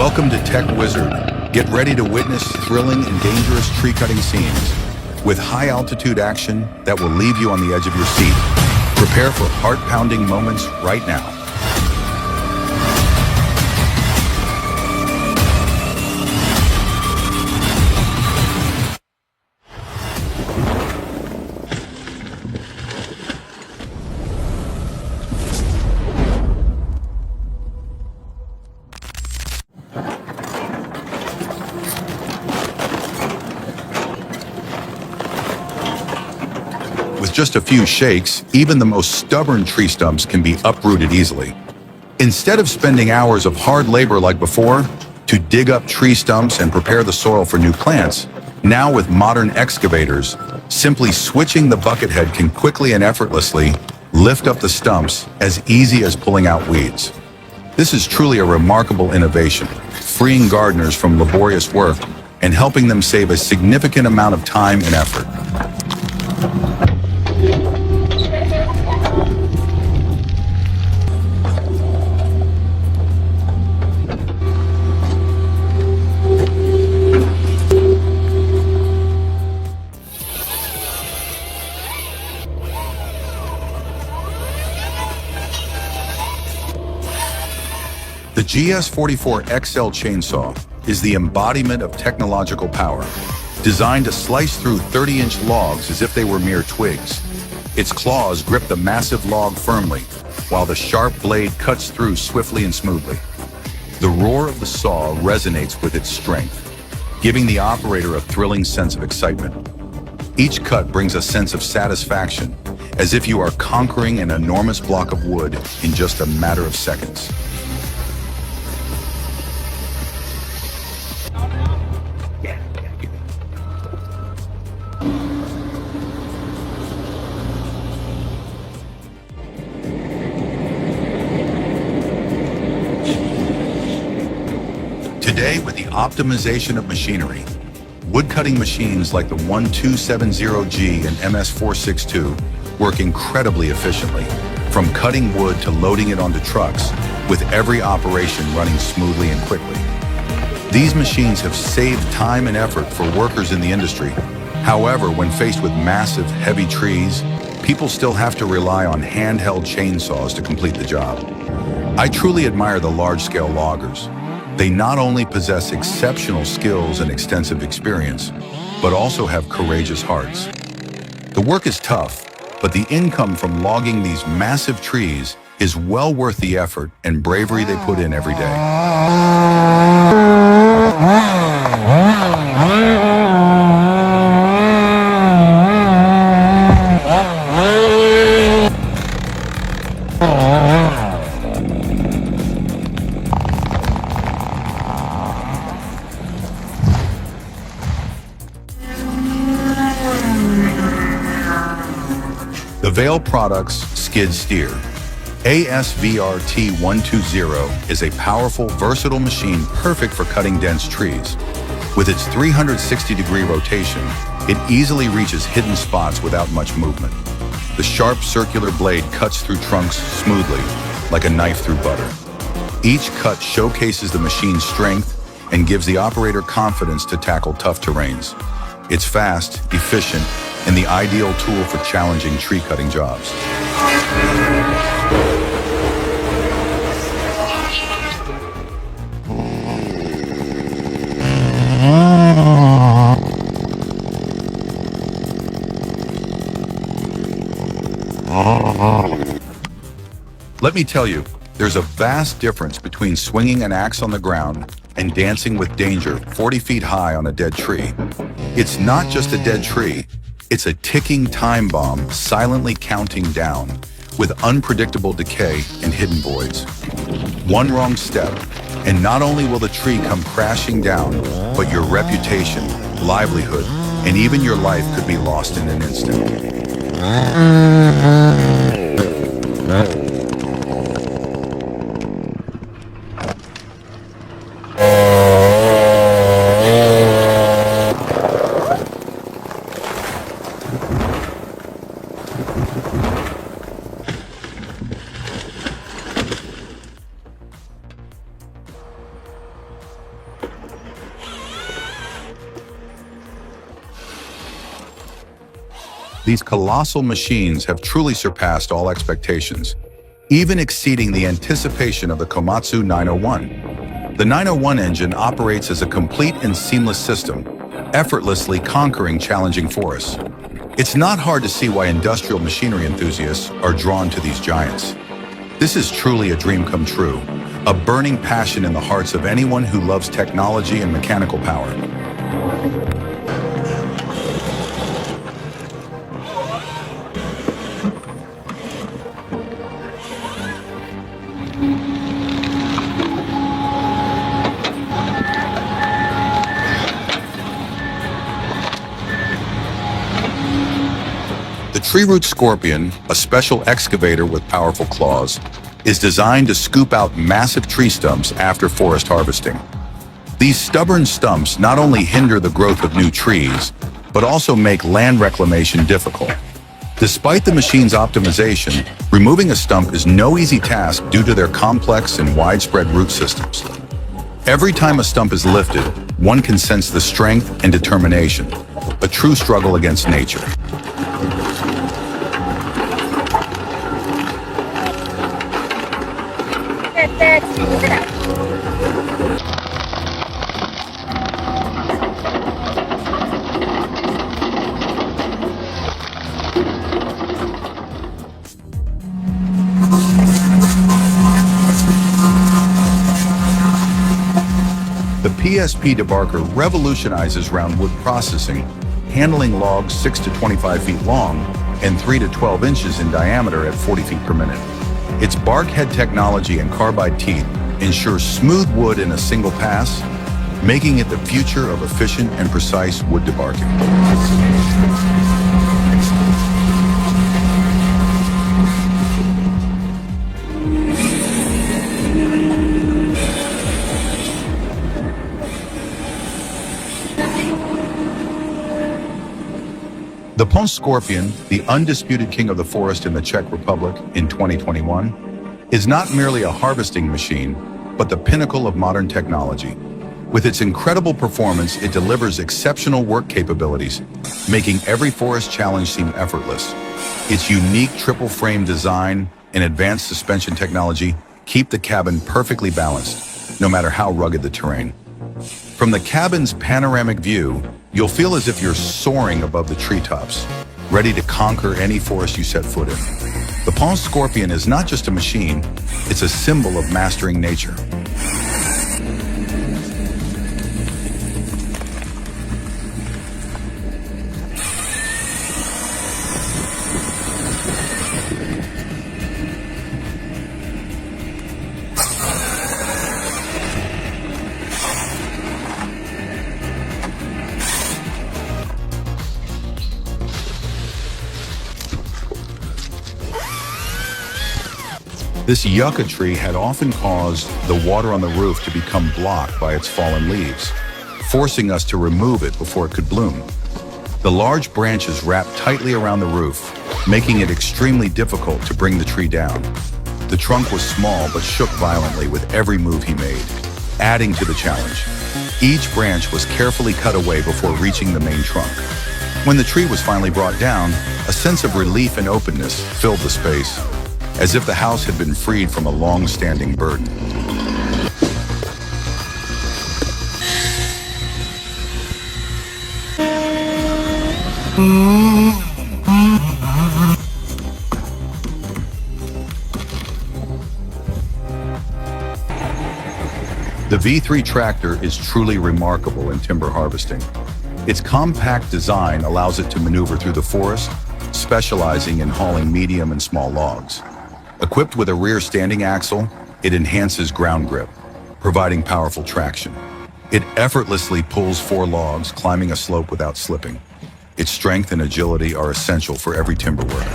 Welcome to Tech Wizard. Get ready to witness thrilling and dangerous tree cutting scenes with high altitude action that will leave you on the edge of your seat. Prepare for heart-pounding moments right now. With just a few shakes, even the most stubborn tree stumps can be uprooted easily. Instead of spending hours of hard labor like before to dig up tree stumps and prepare the soil for new plants, now with modern excavators, simply switching the bucket head can quickly and effortlessly lift up the stumps as easy as pulling out weeds. This is truly a remarkable innovation, freeing gardeners from laborious work and helping them save a significant amount of time and effort. The GS44 XL chainsaw is the embodiment of technological power, designed to slice through 30-inch logs as if they were mere twigs. Its claws grip the massive log firmly, while the sharp blade cuts through swiftly and smoothly. The roar of the saw resonates with its strength, giving the operator a thrilling sense of excitement. Each cut brings a sense of satisfaction, as if you are conquering an enormous block of wood in just a matter of seconds. Today, with the optimization of machinery, wood-cutting machines like the 1270G and MS462 work incredibly efficiently, from cutting wood to loading it onto trucks, with every operation running smoothly and quickly. These machines have saved time and effort for workers in the industry. However, when faced with massive, heavy trees, people still have to rely on handheld chainsaws to complete the job. I truly admire the large-scale loggers. They not only possess exceptional skills and extensive experience, but also have courageous hearts. The work is tough, but the income from logging these massive trees is well worth the effort and bravery they put in every day. The Vail Products Skid Steer ASVRT120 is a powerful, versatile machine perfect for cutting dense trees. With its 360-degree rotation, it easily reaches hidden spots without much movement. The sharp circular blade cuts through trunks smoothly, like a knife through butter. Each cut showcases the machine's strength and gives the operator confidence to tackle tough terrains. It's fast, efficient, and the ideal tool for challenging tree-cutting jobs. Let me tell you, there's a vast difference between swinging an axe on the ground and dancing with danger 40 feet high on a dead tree. It's not just a dead tree, it's a ticking time bomb silently counting down with unpredictable decay and hidden voids. One wrong step, and not only will the tree come crashing down, but your reputation, livelihood, and even your life could be lost in an instant. These colossal machines have truly surpassed all expectations, even exceeding the anticipation of the Komatsu 901. The 901 engine operates as a complete and seamless system, effortlessly conquering challenging forests. It's not hard to see why industrial machinery enthusiasts are drawn to these giants. This is truly a dream come true, a burning passion in the hearts of anyone who loves technology and mechanical power. The tree root scorpion, a special excavator with powerful claws, is designed to scoop out massive tree stumps after forest harvesting. These stubborn stumps not only hinder the growth of new trees, but also make land reclamation difficult. Despite the machine's optimization, removing a stump is no easy task due to their complex and widespread root systems. Every time a stump is lifted, one can sense the strength and determination, a true struggle against nature. The PSP debarker revolutionizes round-wood processing, handling logs 6 to 25 feet long and 3 to 12 inches in diameter at 40 feet per minute. Its bark head technology and carbide teeth ensure smooth wood in a single pass, making it the future of efficient and precise wood debarking. The Pont Scorpion, the undisputed king of the forest in the Czech Republic in 2021, is not merely a harvesting machine, but the pinnacle of modern technology. With its incredible performance, it delivers exceptional work capabilities, making every forest challenge seem effortless. Its unique triple-frame design and advanced suspension technology keep the cabin perfectly balanced, no matter how rugged the terrain. From the cabin's panoramic view, you'll feel as if you're soaring above the treetops, ready to conquer any forest you set foot in. The Pont Scorpion is not just a machine, it's a symbol of mastering nature. This yucca tree had often caused the water on the roof to become blocked by its fallen leaves, forcing us to remove it before it could bloom. The large branches wrapped tightly around the roof, making it extremely difficult to bring the tree down. The trunk was small but shook violently with every move he made, adding to the challenge. Each branch was carefully cut away before reaching the main trunk. When the tree was finally brought down, a sense of relief and openness filled the space, as if the house had been freed from a long-standing burden. The V3 tractor is truly remarkable in timber harvesting. Its compact design allows it to maneuver through the forest, specializing in hauling medium and small logs. Equipped with a rear standing axle, it enhances ground grip, providing powerful traction. It effortlessly pulls 4 logs, climbing a slope without slipping. Its strength and agility are essential for every timber worker.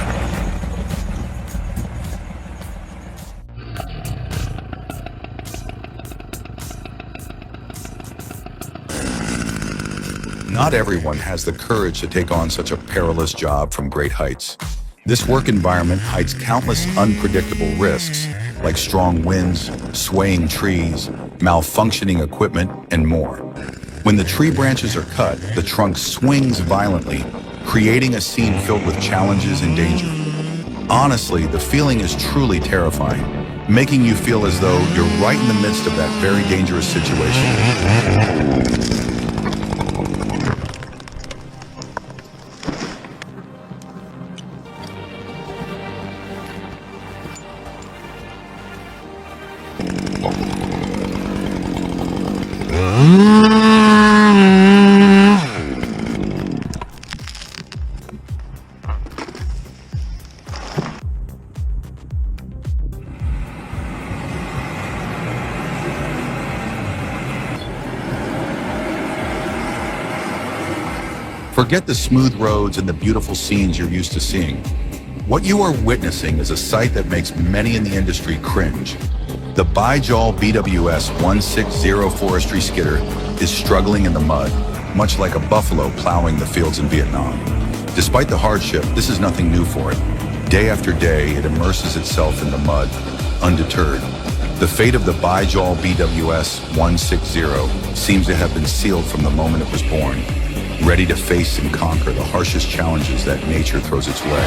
Not everyone has the courage to take on such a perilous job from great heights. This work environment hides countless unpredictable risks, like strong winds, swaying trees, malfunctioning equipment, and more. When the tree branches are cut, the trunk swings violently, creating a scene filled with challenges and danger. Honestly, the feeling is truly terrifying, making you feel as though you're right in the midst of that very dangerous situation. Forget the smooth roads and the beautiful scenes you're used to seeing. What you are witnessing is a sight that makes many in the industry cringe. The Bijal BWS 160 forestry skidder is struggling in the mud, much like a buffalo plowing the fields in Vietnam. Despite the hardship, this is nothing new for it. Day after day, it immerses itself in the mud, undeterred. The fate of the Bijal BWS 160 seems to have been sealed from the moment it was born, ready to face and conquer the harshest challenges that nature throws its way.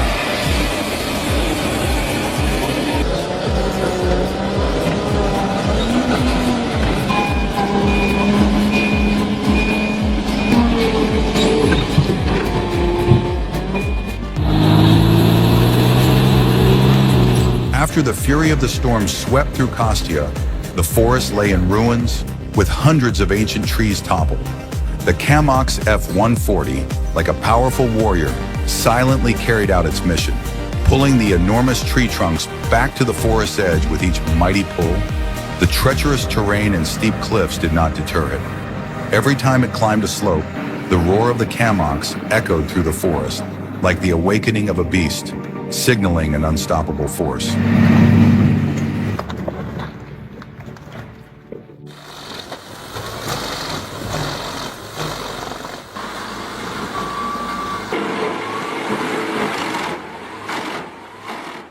After the fury of the storm swept through Kostya, the forest lay in ruins, with hundreds of ancient trees toppled. The Kamox F-140, like a powerful warrior, silently carried out its mission, pulling the enormous tree trunks back to the forest's edge with each mighty pull. The treacherous terrain and steep cliffs did not deter it. Every time it climbed a slope, the roar of the Kamox echoed through the forest, like the awakening of a beast, signaling an unstoppable force.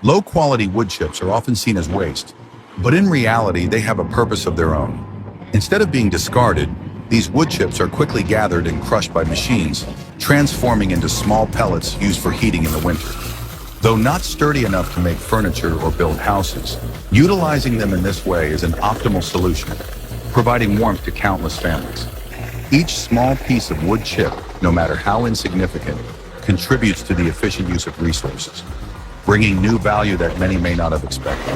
Low-quality wood chips are often seen as waste, but in reality, they have a purpose of their own. Instead of being discarded, these wood chips are quickly gathered and crushed by machines, transforming into small pellets used for heating in the winter. Though not sturdy enough to make furniture or build houses, utilizing them in this way is an optimal solution, providing warmth to countless families. Each small piece of wood chip, no matter how insignificant, contributes to the efficient use of resources, bringing new value that many may not have expected.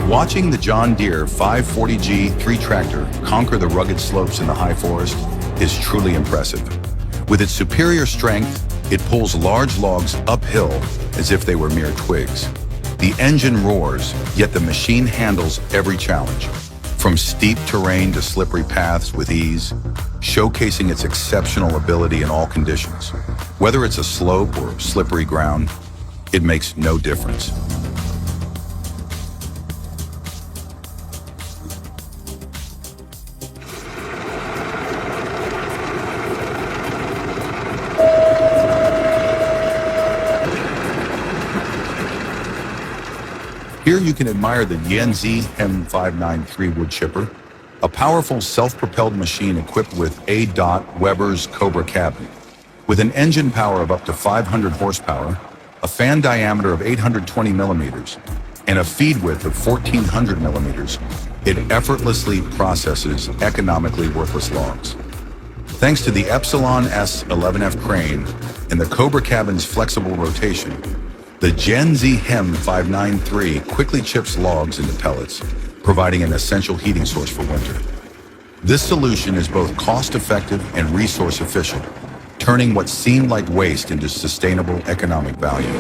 Watching the John Deere 540G 3-tractor conquer the rugged slopes in the high forest is truly impressive. With its superior strength, it pulls large logs uphill as if they were mere twigs. The engine roars, yet the machine handles every challenge, from steep terrain to slippery paths with ease, showcasing its exceptional ability in all conditions. Whether it's a slope or slippery ground, it makes no difference. Here you can admire the Yanzi M593 wood chipper, a powerful self-propelled machine equipped with A. Weber's Cobra cabin. With an engine power of up to 500 horsepower, a fan diameter of 820 millimeters, and a feed width of 1400 millimeters, it effortlessly processes economically worthless logs. Thanks to the Epsilon S11F crane and the Cobra cabin's flexible rotation, the Yanzi HEM 593 quickly chips logs into pellets, providing an essential heating source for winter. This solution is both cost-effective and resource-efficient, turning what seemed like waste into sustainable economic value.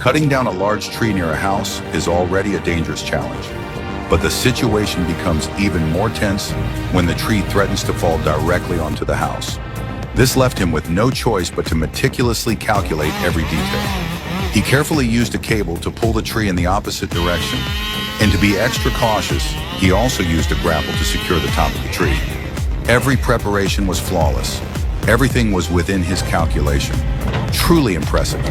Cutting down a large tree near a house is already a dangerous challenge. But the situation becomes even more tense when the tree threatens to fall directly onto the house. This left him with no choice but to meticulously calculate every detail. He carefully used a cable to pull the tree in the opposite direction, and to be extra cautious, he also used a grapple to secure the top of the tree. Every preparation was flawless. Everything was within his calculation. Truly impressive.